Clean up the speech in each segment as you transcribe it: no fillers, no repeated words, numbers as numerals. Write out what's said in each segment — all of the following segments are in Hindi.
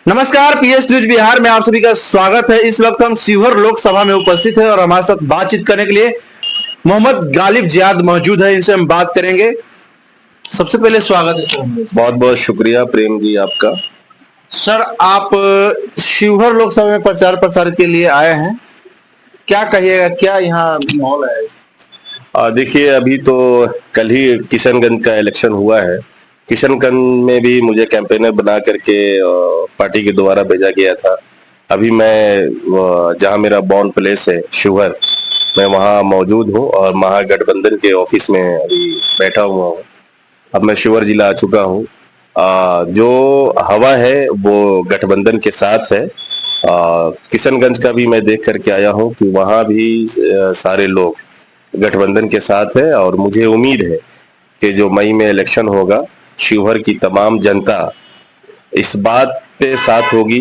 नमस्कार, पीएस न्यूज बिहार में आप सभी का स्वागत है। इस वक्त हम शिवहर लोकसभा में उपस्थित हैं और हमारे साथ बातचीत करने के लिए मोहम्मद गालिब जियाद मौजूद है। इनसे हम बात करेंगे। सबसे पहले स्वागत है सर। बहुत बहुत शुक्रिया प्रेम जी आपका। सर, आप शिवहर लोकसभा में प्रचार प्रसार के लिए आए हैं, क्या कहिएगा, क्या यहाँ माहौल है? देखिए, अभी तो कल ही किशनगंज का इलेक्शन हुआ है। किशनगंज में भी मुझे कैंपेनर बना करके पार्टी के द्वारा भेजा गया था। अभी मैं जहां मेरा बॉर्न प्लेस है शिवहर, मैं वहां मौजूद हूं और महागठबंधन के ऑफिस में अभी बैठा हुआ हूं। अब मैं शिवहर जिला आ चुका हूं। जो हवा है वो गठबंधन के साथ है। किशनगंज का भी मैं देख करके आया हूं कि वहां भी सारे लोग गठबंधन के साथ है और मुझे उम्मीद है कि जो मई में इलेक्शन होगा, शिवहर की तमाम जनता इस बात पे साथ होगी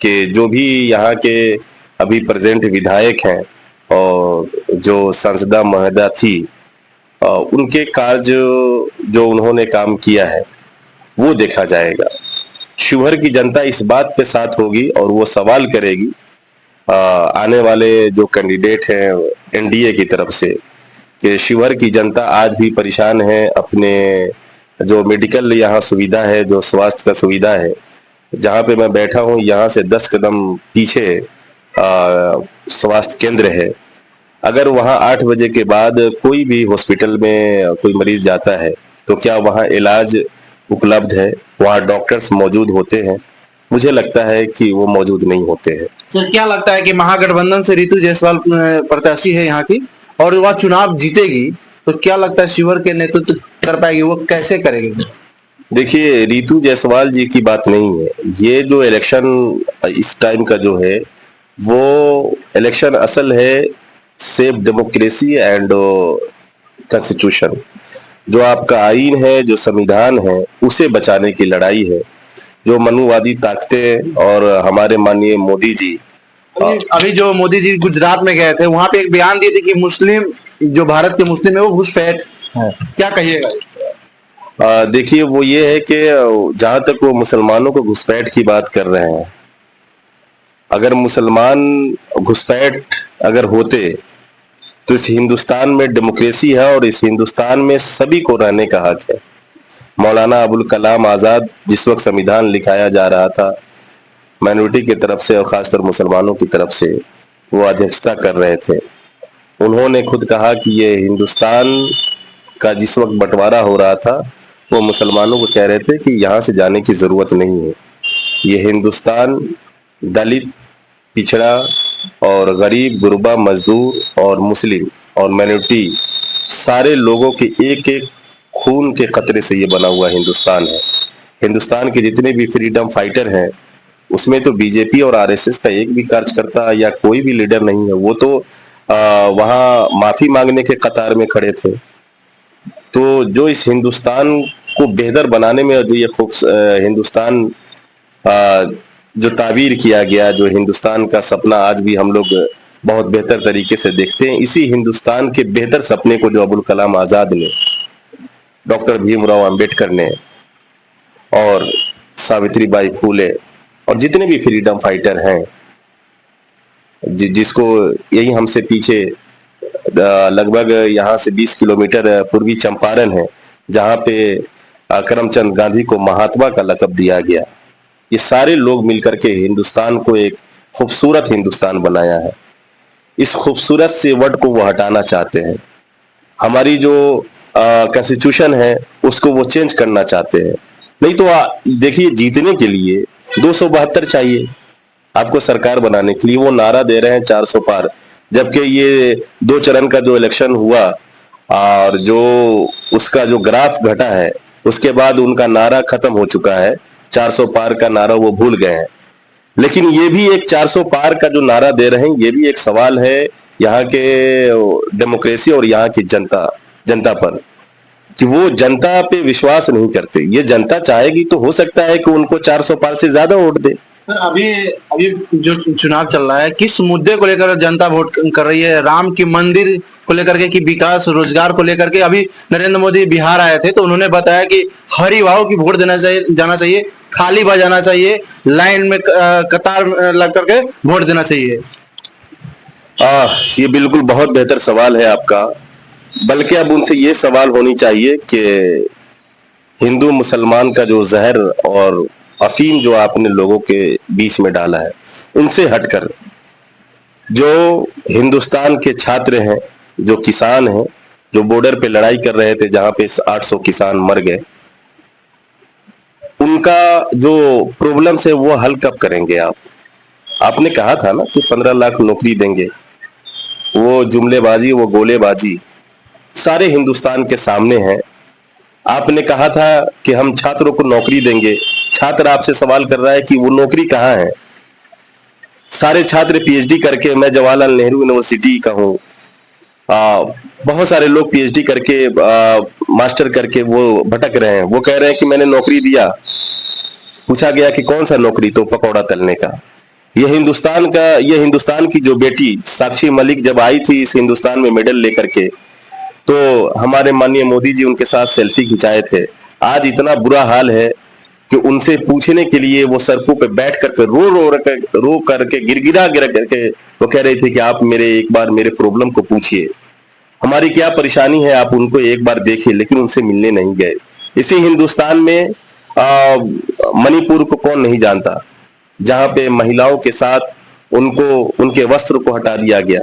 कि जो भी यहाँ के अभी प्रेजेंट विधायक हैं और जो सांसदा महोदया थी, उनके कार्य जो उन्होंने काम किया है वो देखा जाएगा। शिवहर की जनता इस बात पे साथ होगी और वो सवाल करेगी आने वाले जो कैंडिडेट हैं एनडीए की तरफ से कि शिवहर की जनता आज भी परेशान है। अपने जो मेडिकल यहाँ सुविधा है, जो स्वास्थ्य का सुविधा है, जहाँ पे मैं बैठा हूँ यहाँ से 10 कदम पीछे स्वास्थ्य केंद्र है। अगर वहाँ 8 बजे के बाद कोई भी हॉस्पिटल में कोई मरीज जाता है तो क्या वहाँ इलाज उपलब्ध है, वहाँ डॉक्टर्स मौजूद होते हैं? मुझे लगता है कि वो मौजूद नहीं होते हैं। सर, क्या लगता है कि महागठबंधन से रितु जायसवाल प्रत्याशी है यहाँ की और वह चुनाव जीतेगी, तो क्या लगता है शिवहर के नेतृत्व कर पाएगी? वो कैसे करेगी? देखिए, रितु जायसवाल जी की बात नहीं है। ये जो इलेक्शन इस टाइम का जो है वो इलेक्शन असल है सेफ डेमोक्रेसी एंड कॉन्स्टिट्यूशन। जो आपका आईन है, जो संविधान है, उसे बचाने की लड़ाई है। जो मनुवादी ताकतें और हमारे माननीय मोदी जी अभी जो मोदी जी गुजरात में गए थे, वहां पे एक बयान दिए थे कि मुस्लिम, जो भारत के मुस्लिम है वो घुसपैठ है, क्या कहिएगा? देखिए, वो ये है कि जहां तक वो मुसलमानों को घुसपैठ की बात कर रहे हैं, अगर मुसलमान घुसपैठ अगर होते तो इस हिंदुस्तान में डेमोक्रेसी है और इस हिंदुस्तान में सभी को रहने का हक है। मौलाना अबुल कलाम आजाद जिस वक्त संविधान लिखाया जा रहा था, माइनॉरिटी की तरफ से और खासकर मुसलमानों की तरफ से वो अध्यक्षता कर रहे थे। उन्होंने खुद कहा कि ये हिंदुस्तान का जिस वक्त बंटवारा हो रहा था, वो मुसलमानों को कह रहे थे कि यहाँ से जाने की जरूरत नहीं है। ये हिंदुस्तान दलित, पिछड़ा और गरीब, गुरबा, मजदूर और मुस्लिम और माइनॉरिटी सारे लोगों के एक एक खून के कतरे से ये बना हुआ हिंदुस्तान है। हिंदुस्तान के जितने भी फ्रीडम फाइटर हैं उसमें तो बीजेपी और आरएसएस का एक भी कार्यकर्ता या कोई भी लीडर नहीं है। वो तो वहां माफी मांगने के कतार में खड़े थे। तो जो इस हिंदुस्तान को बेहतर बनाने में जो ये हिंदुस्तान जो ताबीर किया गया, जो हिंदुस्तान का सपना आज भी हम लोग बहुत बेहतर तरीके से देखते हैं, इसी हिंदुस्तान के बेहतर सपने को जो अबुल कलाम आजाद ने, डॉक्टर भीमराव अंबेडकर ने और सावित्री बाई फूले और जितने भी फ्रीडम फाइटर हैं, जिसको यही हमसे पीछे लगभग यहाँ से 20 किलोमीटर पूर्वी चंपारण है, जहाँ पे करमचंद गांधी को महात्मा का लक़ब दिया गया। ये सारे लोग मिलकर के हिंदुस्तान को एक खूबसूरत हिंदुस्तान बनाया है। इस खूबसूरत से वर्ड को वो हटाना चाहते हैं। हमारी जो कॉन्स्टिट्यूशन है उसको वो चेंज करना चाहते हैं। नहीं तो देखिए, जीतने के लिए 272 चाहिए आपको सरकार बनाने के लिए। वो नारा दे रहे हैं 400 पार, जबकि ये 2 चरण का जो इलेक्शन हुआ और जो उसका जो ग्राफ घटा है, उसके बाद उनका नारा खत्म हो चुका है। 400 पार का नारा वो भूल गए हैं। लेकिन ये भी एक 400 पार का जो नारा दे रहे हैं, ये भी एक सवाल है यहाँ के डेमोक्रेसी और यहाँ की जनता पर, कि वो जनता पे विश्वास नहीं करते। ये जनता चाहेगी तो हो सकता है कि उनको 400 पार से ज्यादा वोट दे, सर, अभी अभी जो चुनाव चल रहा है, किस मुद्दे को लेकर जनता वोट कर रही है? राम की मंदिर को लेकर के, कि विकास रोजगार को लेकर के? अभी नरेंद्र मोदी बिहार आए थे तो उन्होंने बताया कि हरिभाव की वोट देना चाहिए, जाना चाहिए, थाली बजाना चाहिए, लाइन में कतार में लग करके वोट देना चाहिए। ये बिल्कुल बहुत बेहतर सवाल है आपका। बल्कि अब उनसे ये सवाल होनी चाहिए कि हिंदू मुसलमान का जो जहर और अफीम जो आपने लोगों के बीच में डाला है, उनसे हटकर जो हिंदुस्तान के छात्र हैं, जो किसान हैं, जो बॉर्डर पे लड़ाई कर रहे थे, जहां पे 800 किसान मर गए, उनका जो प्रॉब्लम्स है वो हल कब करेंगे आप? आपने कहा था ना कि 15 लाख नौकरी देंगे। वो जुमलेबाजी, वो गोलेबाजी सारे हिंदुस्तान के सामने है। आपने कहा था कि हम छात्रों को नौकरी देंगे। छात्र आपसे सवाल कर रहा है कि वो नौकरी कहाँ है? सारे छात्र पीएचडी करके, मैं जवाहरलाल नेहरू यूनिवर्सिटी का हूँ, बहुत सारे लोग पीएचडी करके, मास्टर करके वो भटक रहे हैं। वो कह रहे हैं कि मैंने नौकरी दिया। पूछा गया कि कौन सा नौकरी? तो पकौड़ा तलने का। ये हिंदुस्तान की जो बेटी साक्षी मलिक जब आई थी इस हिंदुस्तान में मेडल लेकर के, तो हमारे माननीय मोदी जी उनके साथ सेल्फी खिंचाए थे। आज इतना बुरा हाल है कि उनसे पूछने के लिए वो सड़कों पे बैठ करके रो करके गिर करके वो कह रहे थे कि आप एक बार मेरे प्रॉब्लम को पूछिए, हमारी क्या परेशानी है, आप उनको एक बार देखिए। लेकिन उनसे मिलने नहीं गए। इसी हिंदुस्तान में मणिपुर को कौन नहीं जानता, जहां पे महिलाओं के साथ उनको उनके वस्त्र को हटा दिया गया,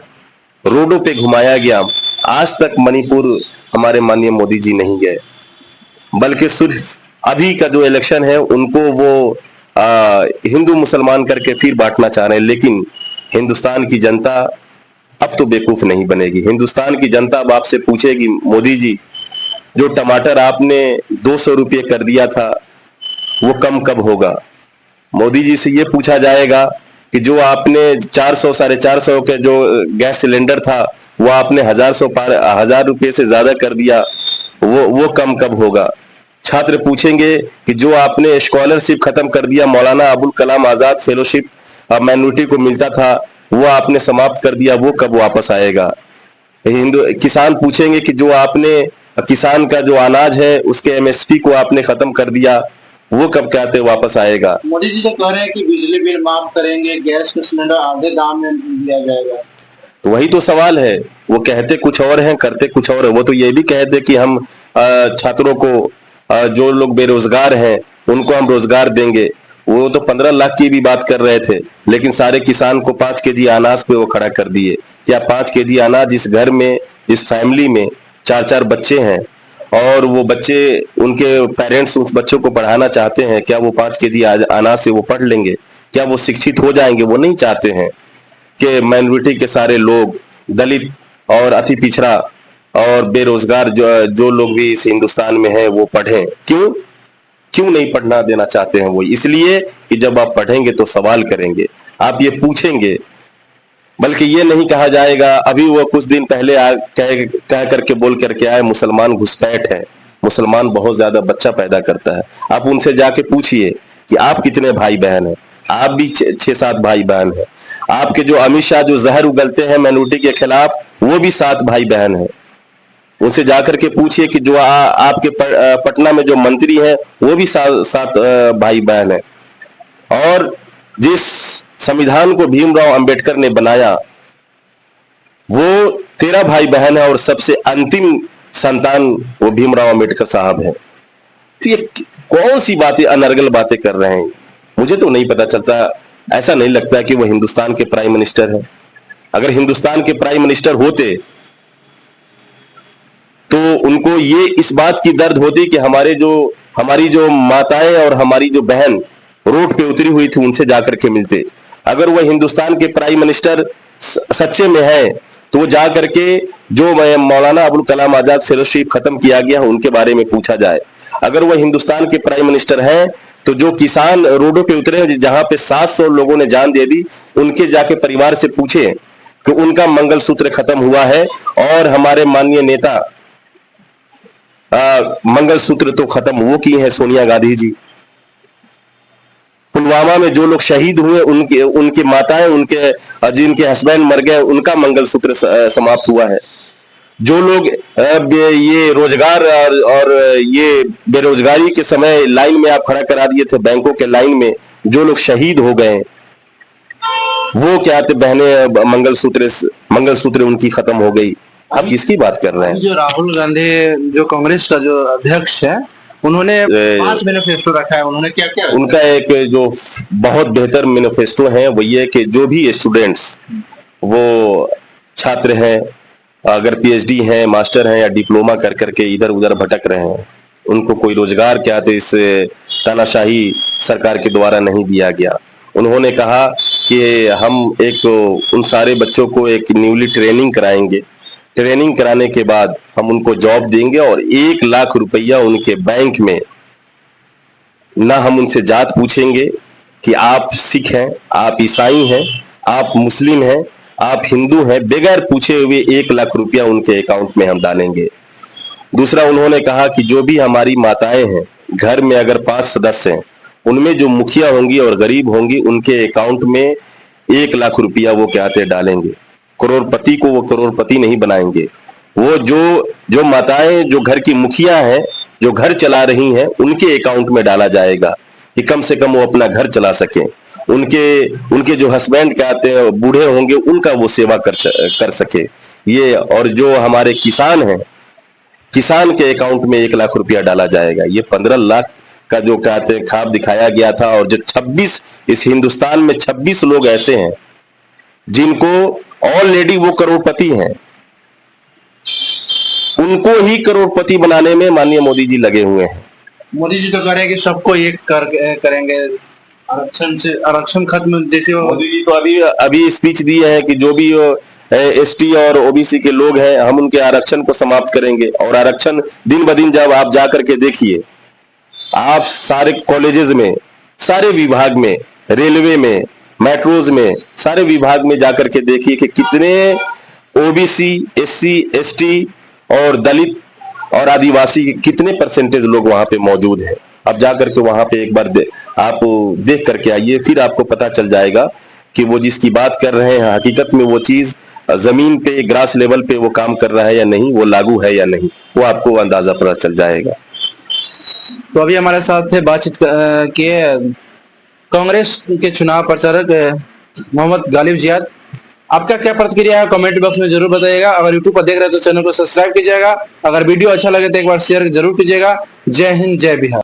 रोडों पे घुमाया गया। आज तक मणिपुर हमारे माननीय मोदी जी नहीं गए, बल्कि सिर्फ अभी का जो इलेक्शन है उनको वो हिंदू मुसलमान करके फिर बांटना चाह रहे हैं। लेकिन हिंदुस्तान की जनता अब तो बेवकूफ नहीं बनेगी। हिंदुस्तान की जनता अब आपसे पूछेगी, मोदी जी जो टमाटर आपने 200 रुपये कर दिया था वो कम कब होगा? मोदी जी से ये पूछा जाएगा कि जो आपने 400 450 के जो गैस सिलेंडर था वो आपने 1000 रुपये से ज्यादा कर दिया, वो कम कब होगा? छात्र पूछेंगे कि जो आपने स्कॉलरशिप खत्म कर दिया, मौलाना अबुल कलाम आजाद फेलोशिप माइनॉरिटी को मिलता था, वो आपने समाप्त कर दिया, वो कब वापस आएगा? किसान पूछेंगे कि जो आपने किसान का जो अनाज है उसके एमएसपी को आपने खत्म कर दिया, वो कब कहते वापस आएगा? मोदी जी तो कह रहे हैं कि बिजली बिल माफ करेंगे, गैस का सिलेंडर आधे दाम में दिया जाएगा। तो वही तो सवाल है। वो कहते कुछ और हैं, करते कुछ और है। वो तो ये भी कहते कि हम छात्रों को, जो लोग बेरोजगार हैं उनको हम रोजगार देंगे। वो तो 15 लाख की भी बात कर रहे थे, लेकिन सारे किसान को 5 केजी अनाज पे वो खड़ा कर दिए। क्या 5 केजी अनाज इस घर में, इस फैमिली में 4 बच्चे हैं और वो बच्चे, उनके पेरेंट्स उस बच्चों को पढ़ाना चाहते हैं, क्या वो 5 केजी अनाज से वो पढ़ लेंगे? क्या वो शिक्षित हो जाएंगे? वो नहीं चाहते हैं कि माइनॉरिटी के सारे लोग, दलित और अति पिछड़ा और बेरोजगार जो लोग भी इस हिंदुस्तान में हैं वो पढ़ें। क्यों नहीं पढ़ना देना चाहते हैं? वो इसलिए कि जब आप पढ़ेंगे तो सवाल करेंगे, आप ये पूछेंगे। बल्कि ये नहीं कहा जाएगा, अभी वो कुछ दिन पहले कह करके बोल करके आए मुसलमान घुसपैठ है, मुसलमान बहुत ज्यादा बच्चा पैदा करता है। आप उनसे जाके पूछिए कि आप कितने भाई बहन हैं? आप भी 6-7 भाई बहन हैं। आपके जो अमित शाह जो जहर उगलते हैं माइनॉरिटी के खिलाफ, वो भी 7 भाई बहन हैं। उनसे जाकर के पूछिए कि जो आपके पटना में जो मंत्री हैं वो भी 7 भाई बहन हैं। और जिस संविधान को भीमराव अंबेडकर ने बनाया वो 13 भाई बहन है और सबसे अंतिम संतान वो भीमराव अंबेडकर साहब हैं। तो ये कौन सी बातें, अनर्गल बातें कर रहे हैं? मुझे तो नहीं पता चलता। ऐसा नहीं लगता कि वो हिंदुस्तान के प्राइम मिनिस्टर हैं। अगर हिंदुस्तान के प्राइम मिनिस्टर होते तो उनको ये इस बात की दर्द होती कि हमारी जो माताएं और हमारी जो बहन रोड पे उतरी हुई थी उनसे जाकर के मिलते। अगर वह हिंदुस्तान के प्राइम मिनिस्टर सच्चे में है तो वो जाकर के जो मौलाना अबुल कलाम आजाद फेलोशिप खत्म किया गया उनके बारे में पूछा जाए। अगर वह हिंदुस्तान के प्राइम मिनिस्टर हैं तो जो किसान रोडों पे उतरे हैं, जहां पे 700 लोगों ने जान दे दी, उनके जाके परिवार से पूछे कि उनका मंगलसूत्र खत्म हुआ है। और हमारे माननीय नेता मंगलसूत्र तो खत्म वो किए हैं सोनिया गांधी जी। पुलवामा पुलवामा में जो लोग शहीद हुए, उनके उनकी माताएं, उनके जिनके हस्बैंड मर गए, उनका मंगलसूत्र समाप्त हुआ है। जो लोग ये रोजगार और ये बेरोजगारी के समय लाइन में आप खड़ा करा दिए थे, बैंकों के लाइन में, जो लोग शहीद हो गए, वो क्या थे बहने, मंगलसूत्र उनकी खत्म हो गई। आप किसकी बात कर रहे हैं? जो राहुल गांधी जो कांग्रेस का जो अध्यक्ष है, उन्होंने 5 मैनिफेस्टो रखा है, उन्होंने क्या क्या उनका एक जो बहुत बेहतर मैनिफेस्टो है वो ये कि जो भी स्टूडेंट्स, वो छात्र हैं, अगर पीएचडी हैं, मास्टर हैं या डिप्लोमा कर करके इधर उधर भटक रहे हैं, उनको कोई रोजगार क्या थे इस तानाशाही सरकार के द्वारा नहीं दिया गया। उन्होंने कहा कि हम एक उन सारे बच्चों को एक न्यूली ट्रेनिंग कराएंगे, ट्रेनिंग कराने के बाद हम उनको जॉब देंगे और 1 लाख रुपया उनके बैंक में, ना हम उनसे जात पूछेंगे कि आप सिख हैं, आप ईसाई हैं, आप मुस्लिम हैं, आप हिंदू हैं, बगैर पूछे हुए 1 लाख रुपया उनके अकाउंट में हम डालेंगे। दूसरा, उन्होंने कहा कि जो भी हमारी माताएं हैं, घर में अगर 5 सदस्य हैं, उनमें जो मुखिया होंगी और गरीब होंगी, उनके अकाउंट में 1 लाख रुपया वो क्या थे डालेंगे। करोड़पति को वो करोड़पति नहीं बनाएंगे। वो जो माताएं जो घर की मुखिया हैं, जो घर चला रही हैं, उनके अकाउंट में डाला जाएगा कि कम से कम वो अपना घर चला सके। उनके जो हस्बैंड कहते हैं बूढ़े होंगे, उनका वो सेवा कर सके। ये और जो हमारे किसान हैं, किसान के अकाउंट में 1 लाख रुपया डाला जाएगा। ये 15 लाख का जो कहते हैं ख्वाब दिखाया गया था। और जो 26 इस हिंदुस्तान में 26 लोग ऐसे हैं जिनको ऑलरेडी वो करोड़पति हैं, उनको ही करोड़पति बनाने में माननीय मोदी जी लगे हुए हैं। मोदी जी तो कह रहे हैं कि सबको एक करेंगे, आरक्षण खत्म, जैसे मोदी जी तो अभी स्पीच दिए हैं कि जो भी एसटी और ओबीसी के लोग हैं, हम उनके आरक्षण को समाप्त करेंगे। और आरक्षण दिन ब दिन जब आप जाकर के देखिए, आप सारे कॉलेजेस में, सारे विभाग में, रेलवे में, मेट्रोज में, सारे विभाग में जाकर के देखिए कि कितने ओबीसी, एससी, एसटी और दलित और आदिवासी कितने परसेंटेज लोग वहां पे मौजूद हैं। अब जाकर के वहां पे एक बार आप देख करके आइए, फिर आपको पता चल जाएगा कि वो जिसकी बात कर रहे हैं हकीकत में वो चीज जमीन पे, ग्रास लेवल पे वो काम कर रहा है या नहीं, वो लागू है या नहीं, वो आपको अंदाजा पता चल जाएगा। तो अभी हमारे साथ थे बातचीत किए कांग्रेस के चुनाव प्रचारक मोहम्मद गालिब जियाद। आपका क्या प्रतिक्रिया है कमेंट बॉक्स में जरूर बताइएगा। अगर यूट्यूब पर देख रहे हैं तो चैनल को सब्सक्राइब कीजिएगा। अगर वीडियो अच्छा लगे तो एक बार शेयर जरूर कीजिएगा। जय हिंद, जय बिहार।